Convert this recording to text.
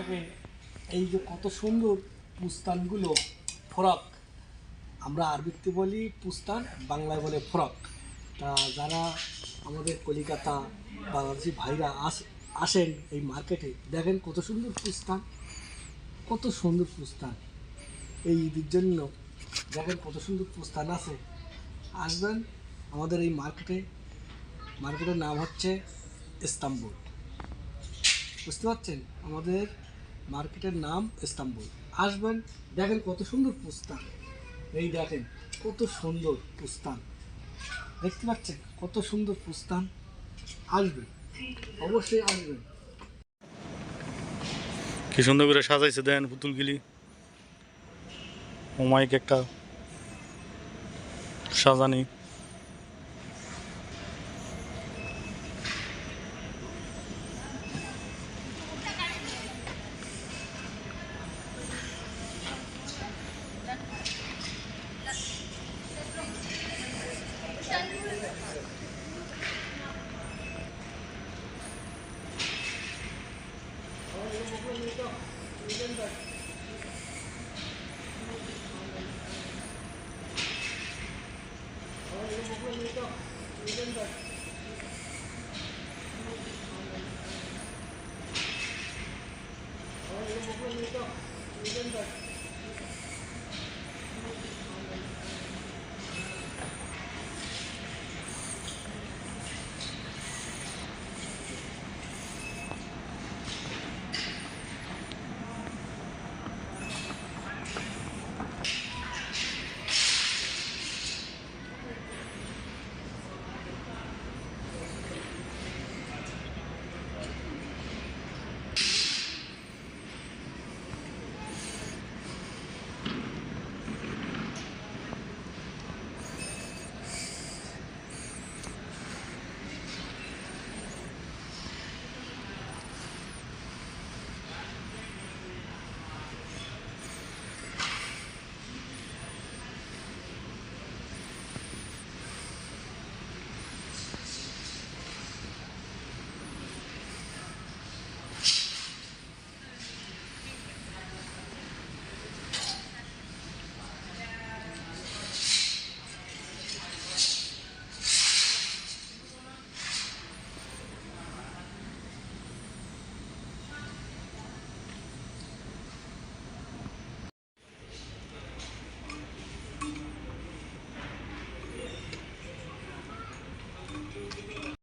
দেখেন এই যে কত সুন্দর পুস্তানগুলো, ফরক, আমরা আরবিতে বলি পুস্তান, বাংলায় বলে ফরক। তা যারা আমাদের কলিকাতা বাংলাদেশি ভাইরা আসেন এই মার্কেটে, দেখেন কত সুন্দর পুস্তান, কত সুন্দর পুস্তান। এই ঈদের জন্য দেখেন কত সুন্দর পুস্তান আছে। আসবেন আমাদের এই মার্কেটের নাম হচ্ছে ইস্তাম্বুল। বুঝতে পারছেন, আমাদের মার্কেটের নাম ইস্তাম্বুল। আসবেন, দেখেন কত সুন্দর পুস্তান। এই দেখেন কত সুন্দর পুস্তান, দেখতে পাচ্ছেন কত সুন্দর পুস্তান। আসবেন, অবশ্যই আসবেন। কি সুন্দর করে সাজাইছে দেন পুতুলগুলি, অমায়িক একটা সাজানি।